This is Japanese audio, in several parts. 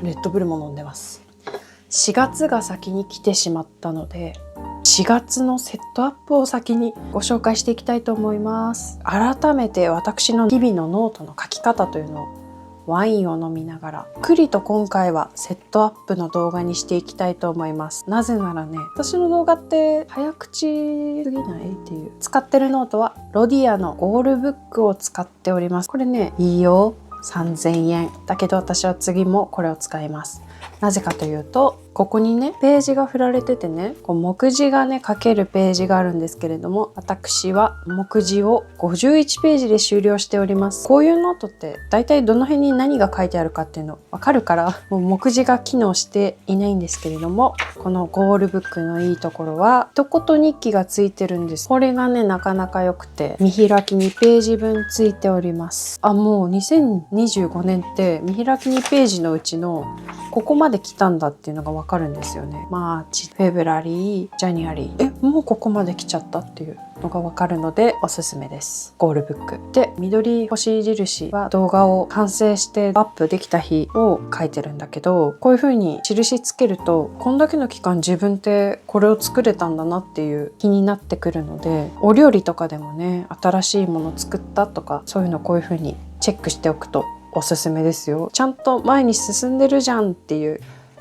レッドブルも飲んでます。4月が先に来てしまったので、4月のセットアップを先にご紹介していきたいと思います。改めて私の日々のノートの書き方というのをワインを飲みながらゆっくりと今回はセットアップの動画にしていきたいと思います。なぜならね、私の動画って早口すぎないっていう。使ってるノートはロディアのゴールブックを使っております。これね、いいよ。3000円だけど私は次もこれを使います。なぜかというと、ここにねページが振られててね、こう目次がね書けるページがあるんですけれども、私は目次を51ページで終了しております。こういうノートって大体どの辺に何が書いてあるかっていうの分かるから、もう目次が機能していないんですけれども、このゴールブックのいいところは一言日記がついてるんです。これがねなかなか良くて、見開き2ページ分ついております。もう2025年って見開き2ページのうちのここまで来たんだっていうのが分かるんですよね。マーチ、フェブラリー、ジャニアリー、もうここまで来ちゃったっていうのが分かるのでおすすめです。ゴールブックで、緑星印は動画を完成してアップできた日を書いてるんだけど、こういう風に印つけると、こんだけの期間自分ってこれを作れたんだなっていう気になってくるので、お料理とかでもね、新しいもの作ったとか、そういうのこういう風にチェックしておくとおすすめですよ。ちゃんと前に進んでるじゃんっていう。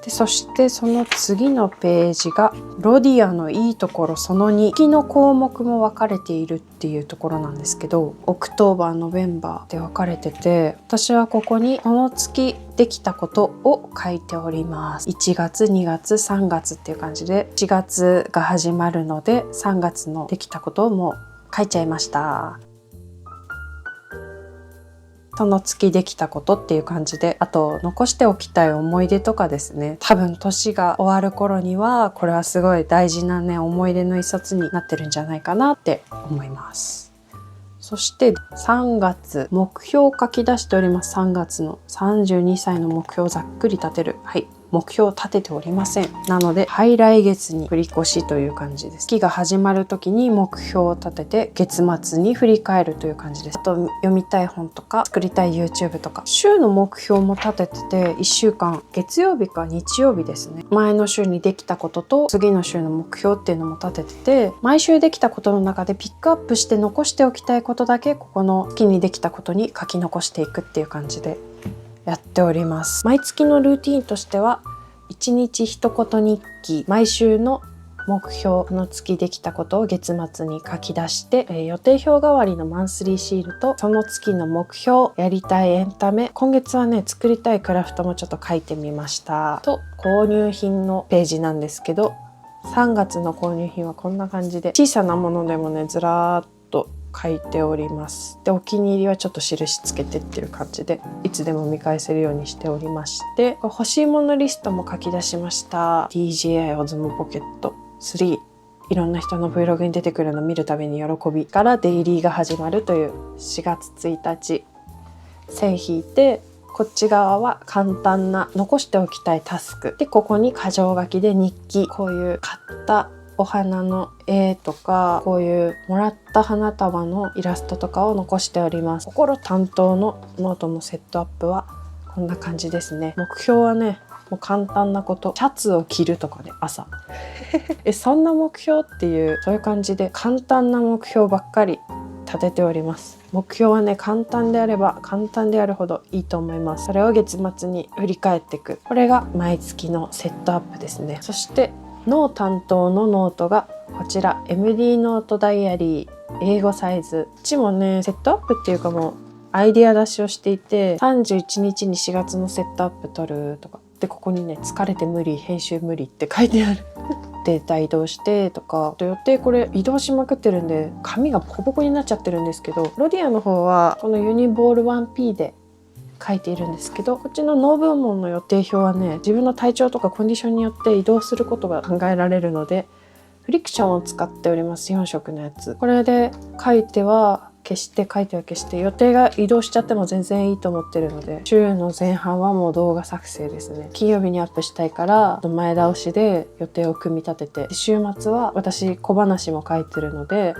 で、そしてその次のページがロディアのいいところその2、月の項目も分かれているっていうところなんですけど、オクトーバー、ノベンバーで分かれてて、私はここにこの月できたことを書いております。1月、2月、3月っていう感じで、1月が始まるので3月のできたことをもう書いちゃいました。その月できたことっていう感じで、あと残しておきたい思い出とかですね。多分年が終わる頃にはこれはすごい大事なね思い出の一冊になってるんじゃないかなって思います。そして3月目標を書き出しております。3月の32歳の目標をざっくり立てる。はい、目標を立てておりません。なので、来月に振り越しという感じです。月が始まる時に目標を立てて、月末に振り返るという感じです。あと、読みたい本とか、作りたい YouTube とか、週の目標も立ててて、1週間、月曜日か日曜日ですね。前の週にできたことと、次の週の目標っていうのも立ててて、毎週できたことの中でピックアップして残しておきたいことだけ、ここの月にできたことに書き残していくっていう感じでやっております。毎月のルーティーンとしては、1日一言日記、毎週の目標、この月できたことを月末に書き出して、予定表代わりのマンスリーシールと、その月の目標、やりたいエンタメ、今月はね作りたいクラフトもちょっと書いてみましたと、購入品のページなんですけど、3月の購入品はこんな感じで、小さなものでもねずらーっと書いております。で、お気に入りはちょっと印つけてってる感じで、いつでも見返せるようにしておりまして、欲しいものリストも書き出しました。 DJI オズモポケット3、いろんな人の Vlog に出てくるのを見るたびに喜びからデイリーが始まるという4月1日、線引いて、こっち側は簡単な残しておきたいタスクで、ここに箇条書きで日記、こういう買ったお花の絵とか、こういうもらった花束のイラストとかを残しております。心担当のノートのセットアップはこんな感じですね。目標はねもう簡単なこと、シャツを着るとかで、朝そんな目標っていう、そういう感じで簡単な目標ばっかり立てております。目標はね簡単であれば簡単であるほどいいと思います。それを月末に振り返っていく、これが毎月のセットアップですね。そして脳担当のノートがこちら、 MD ノートダイアリー英語サイズ。こっちもねセットアップっていうか、もうアイデア出しをしていて、31日に4月のセットアップ取るとかで、ここにね疲れて無理、編集無理って書いてあるデータ移動してとか、あと予定これ移動しまくってるんで紙がボコボコになっちゃってるんですけど、ロディアの方はこのユニボール 1P で書いているんですけど、こっちのノー部門の予定表はね、自分の体調とかコンディションによって移動することが考えられるので、フリクションを使っております。4色のやつ。これで書いては消して、書いては消して、予定が移動しちゃっても全然いいと思ってるので、週の前半はもう動画作成ですね。金曜日にアップしたいから前倒しで予定を組み立てて、週末は私小話も書いてるので、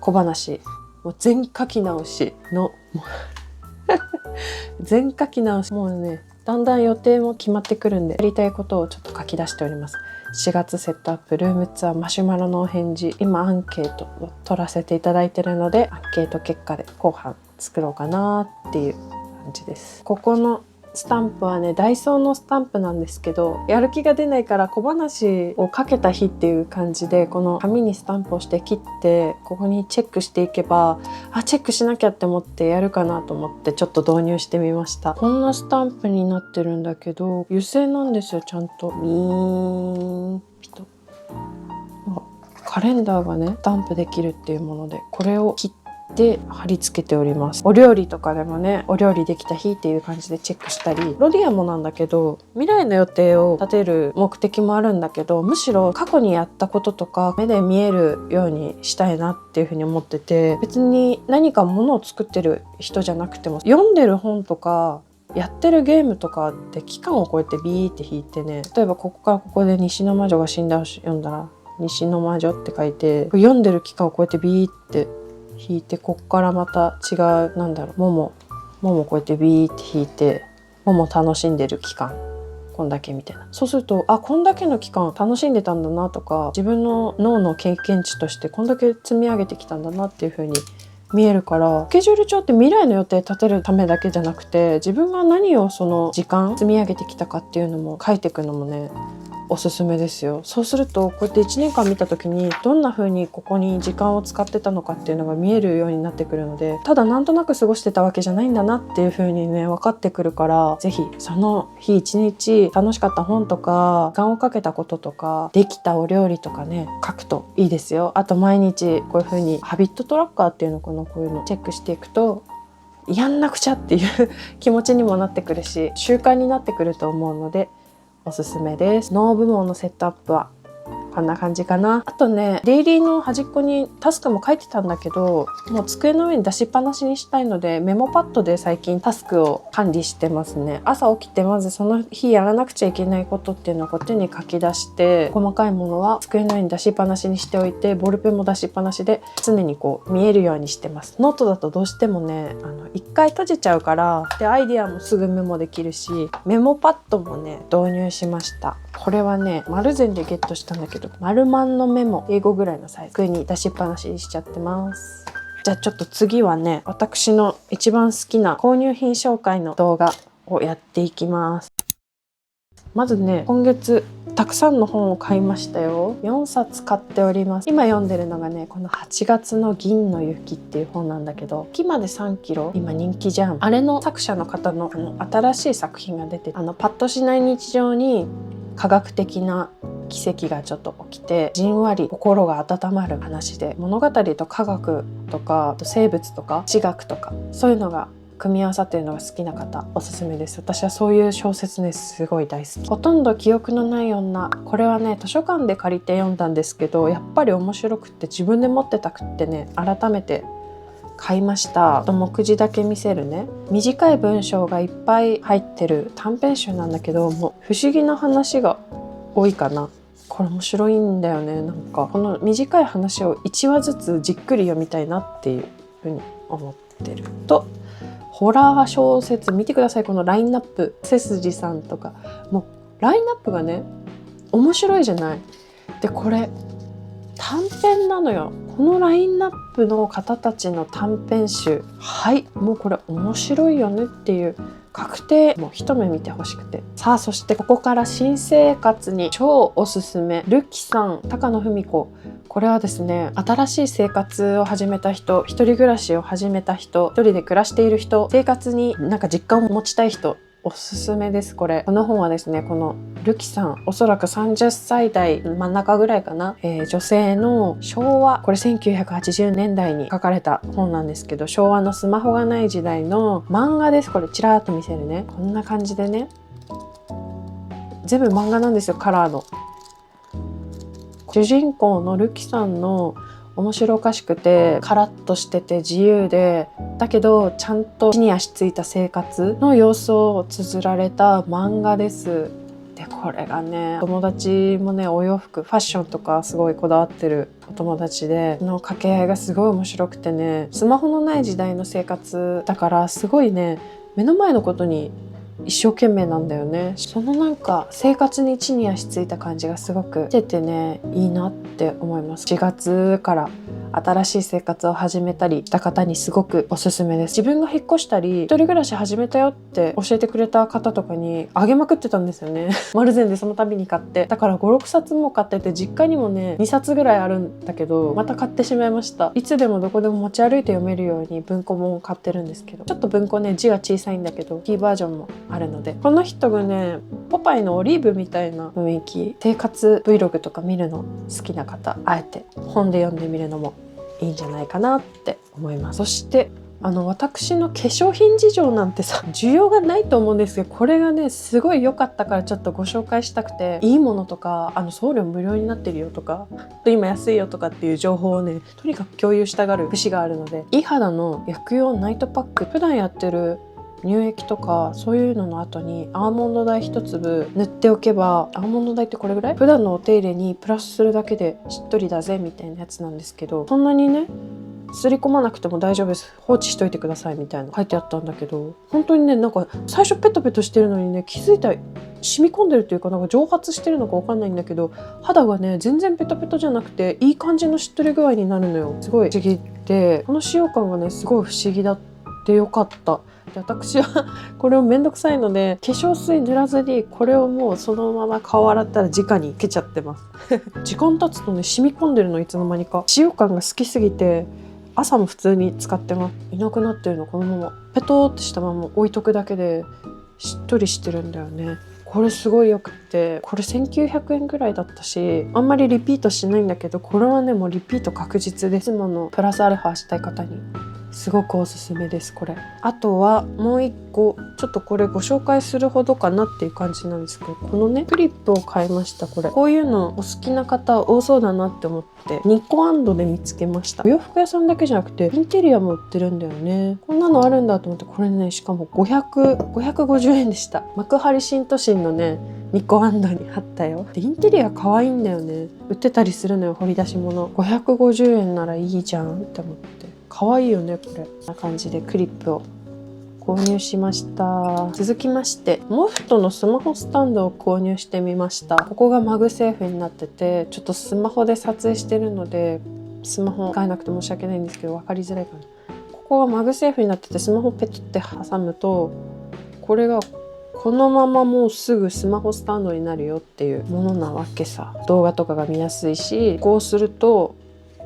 小話もう全書き直しの全書き直し、もうねだんだん予定も決まってくるんで、やりたいことをちょっと書き出しております。4月セットアップルームツアーマシュマロのお返事、今アンケートを取らせていただいてるので、アンケート結果で後半作ろうかなっていう感じです。ここのスタンプはね、ダイソーのスタンプなんですけど、やる気が出ないから小話をかけた日っていう感じで、この紙にスタンプをして切って、ここにチェックしていけば、チェックしなきゃって思ってやるかなと思ってちょっと導入してみました。こんなスタンプになってるんだけど、油性なんですよ、ちゃんと。ミーンピト。カレンダーがね、スタンプできるっていうもので、これを切ってで貼り付けております。お料理とかでもね、お料理できた日っていう感じでチェックしたり、ロディアもなんだけど、未来の予定を立てる目的もあるんだけど、むしろ過去にやったこととか目で見えるようにしたいなっていうふうに思ってて、別に何かものを作ってる人じゃなくても、読んでる本とかやってるゲームとかって期間を超えてビーって引いてね、例えばここからここで西の魔女が死んだを読んだら、西の魔女って書いて、読んでる期間を超えてビーって引いて、こっからまた違う、ももこうやってビーって引いて、もも楽しんでる期間こんだけみたいな。そうすると、こんだけの期間楽しんでたんだなとか、自分の脳の経験値としてこんだけ積み上げてきたんだなっていう風に見えるから、スケジュール帳って未来の予定立てるためだけじゃなくて、自分が何をその時間積み上げてきたかっていうのも書いていくのもね、おすすめですよ。そうするとこうやって1年間見た時にどんな風にここに時間を使ってたのかっていうのが見えるようになってくるので、ただなんとなく過ごしてたわけじゃないんだなっていう風にね、分かってくるから、ぜひその日一日楽しかった本とか時間をかけたこととかできたお料理とかね、書くといいですよ。あと毎日こういう風にハビットトラッカーっていうのこういうのチェックしていくと、やんなくちゃっていう気持ちにもなってくるし、習慣になってくると思うのでおすすめです。脳部門のセットアップはこんな感じかな。あとね、デイリーの端っこにタスクも書いてたんだけど、もう机の上に出しっぱなしにしたいので、メモパッドで最近タスクを管理してますね。朝起きてまずその日やらなくちゃいけないことっていうのをこう手に書き出して、細かいものは机の上に出しっぱなしにしておいて、ボールペンも出しっぱなしで常にこう見えるようにしてます。ノートだとどうしてもね、一回閉じちゃうから、でアイディアもすぐメモできるし、メモパッドもね導入しました。これはね、マルゼンでゲットしたんだけど、マルマンのメモ、英語ぐらいのサイズ、机に出しっぱなしにしちゃってます。じゃあちょっと次はね、私の一番好きな購入品紹介の動画をやっていきます。まずね、今月たくさんの本を買いましたよ。4冊買っております。今読んでるのがね、この8月の銀の雪っていう本なんだけど、木まで3キロ今人気じゃん。あれの作者の方の新しい作品が出て、パッとしない日常に科学的な奇跡がちょっと起きて、じんわり心が温まる話で、物語と科学とか生物とか地学とかそういうのが組み合わさっているのが好きな方、おすすめです。私はそういう小説ね、すごい大好き。ほとんど記憶のない女、これはね図書館で借りて読んだんですけど、やっぱり面白くって自分で持ってたくってね、改めて買いました。目次だけ見せるね、短い文章がいっぱい入ってる短編集なんだけど、もう不思議な話が多いかな。これ面白いんだよね。なんかこの短い話を1話ずつじっくり読みたいなっていうふうに思ってると、ホラー小説見てください。このラインナップ、背筋さんとか、もうラインナップがね面白いじゃない。でこれ短編なのよ。このラインナップの方たちの短編集、もうこれ面白いよねっていう確定、もう一目見てほしくて。さあ、そしてここから新生活に超おすすめ、ルキさん、高野文子。これはですね、新しい生活を始めた人、一人暮らしを始めた人、一人で暮らしている人、生活になんか実感を持ちたい人、おすすめです。この本はですね、このルキさん、おそらく30歳代真ん中ぐらいかな、女性の昭和、これ1980年代に書かれた本なんですけど、昭和のスマホがない時代の漫画です。これちらっと見せるね。こんな感じでね、全部漫画なんですよ、カラーの。主人公のルキさんの面白おかしくてカラッとしてて自由で、だけどちゃんと地に足ついた生活の様子を綴られた漫画です。でこれがね、友達もね、お洋服ファッションとかすごいこだわってるお友達で、その掛け合いがすごい面白くてね、スマホのない時代の生活だから、すごいね、目の前のことに一生懸命なんだよね。そのなんか生活に地に足ついた感じがすごくしててね、いいなって思います。4月から新しい生活を始めたりした方にすごくおすすめです。自分が引っ越したり一人暮らし始めたよって教えてくれた方とかにあげまくってたんですよね。丸善でその度に買って、だから5、6冊も買ってて、実家にもね2冊ぐらいあるんだけど、また買ってしまいました。いつでもどこでも持ち歩いて読めるように文庫本を買ってるんですけど、ちょっと文庫ね字が小さいんだけどキーバージョンもあるので、この人がねポパイのオリーブみたいな雰囲気、生活 Vlog とか見るの好きな方、あえて本で読んでみるのもいいんじゃないかなって思います。そして私の化粧品事情なんてさ、需要がないと思うんですけど、これがねすごい良かったからちょっとご紹介したくて、いいものとか送料無料になってるよとか今安いよとかっていう情報をねとにかく共有したがる節があるので、いい肌の薬用ナイトパック、普段やってる乳液とかそういうのの後にアーモンドダイ1粒塗っておけば、アーモンドダイってこれぐらい普段のお手入れにプラスするだけでしっとりだぜみたいなやつなんですけど、そんなにねすり込まなくても大丈夫です、放置しといてくださいみたいな書いてあったんだけど、本当にねなんか最初ペトペトしてるのにね、気づいたら染み込んでるというか、なんか蒸発してるのかわかんないんだけど、肌がね全然ペトペトじゃなくていい感じのしっとり具合になるのよ。すごい不思議で、この使用感がねすごい不思議だってよかった。で私はこれをめんどくさいので化粧水塗らずにこれをもうそのまま顔洗ったら直につけちゃってます時間経つとね染み込んでるの、いつの間にか。使用感が好きすぎて朝も普通に使ってます。いなくなってるのこのままペトーってしたまま置いとくだけでしっとりしてるんだよね。これすごいよくって、これ1900円ぐらいだったし、あんまりリピートしないんだけど、これはねもうリピート確実です。いつものプラスアルファしたい方にすごくおすすめです。これあとはもう一個ちょっとこれご紹介するほどかなっていう感じなんですけど、このねクリップを買いました。こういうのお好きな方多そうだなって思ってニコアンドで見つけました。お洋服屋さんだけじゃなくてインテリアも売ってるんだよね。こんなのあるんだと思って、これねしかも550円でした。幕張新都心のねニコアンドにあったよ。でインテリア可愛いんだよね、売ってたりするのよ、掘り出し物。550円ならいいじゃんって思って、可愛いよねこれ。こんな感じでクリップを購入しました。続きましてモフトのスマホスタンドを購入してみました。ここがマグセーフになってて、ちょっとスマホで撮影してるのでスマホ使えなくて申し訳ないんですけど分かりづらいかな。ここがマグセーフになってて、スマホペトって挟むとこれがこのままもうすぐスマホスタンドになるよっていうものなわけさ。動画とかが見やすいし、こうすると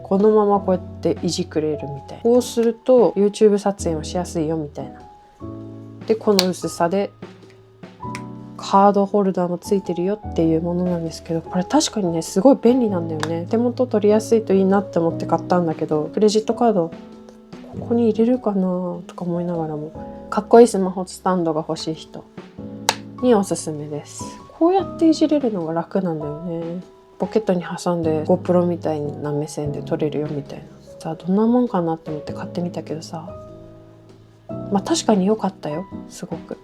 このままこうやっていじくれるみたいな、こうすると YouTube 撮影をしやすいよみたいな。でこの薄さでカードホルダーもついてるよっていうものなんですけど、これ確かにねすごい便利なんだよね。手元取りやすいといいなって思って買ったんだけど、クレジットカードここに入れるかなとか思いながらも、かっこいいスマホスタンドが欲しい人におすすめです。こうやっていじれるのが楽なんだよね。ポケットに挟んで GoPro みたいな目線で撮れるよみたいなさあ、どんなもんかなって思って買ってみたけどさ、まあ確かに良かったよ、すごく。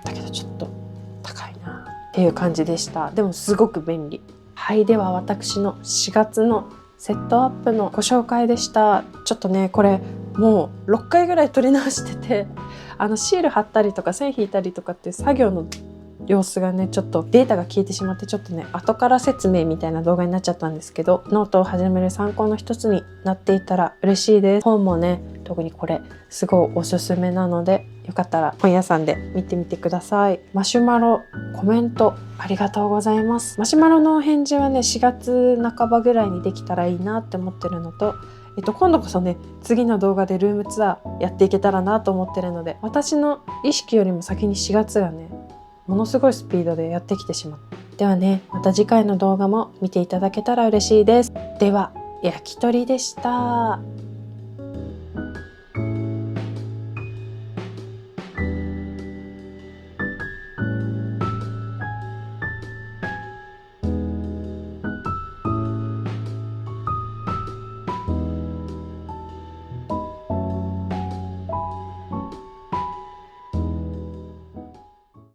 だけどちょっと高いなっていう感じでした。でもすごく便利。はい、では私の4月のセットアップのご紹介でした。ちょっとねこれもう6回ぐらい撮り直してて、シール貼ったりとか線引いたりとかっていう作業の様子がねちょっとデータが消えてしまって、ちょっとね後から説明みたいな動画になっちゃったんですけど、ノートを始める参考の一つになっていたら嬉しいです。本もね特にこれすごいおすすめなので、よかったら本屋さんで見てみてください。マシュマロコメントありがとうございます。マシュマロのお返事はね4月半ばぐらいにできたらいいなって思ってるのと、今度こそね次の動画でルームツアーやっていけたらなと思ってるので、私の意識よりも先に4月がねものすごいスピードでやってきてしまう。ではね、また次回の動画も見ていただけたら嬉しいです。では焼き鳥でした。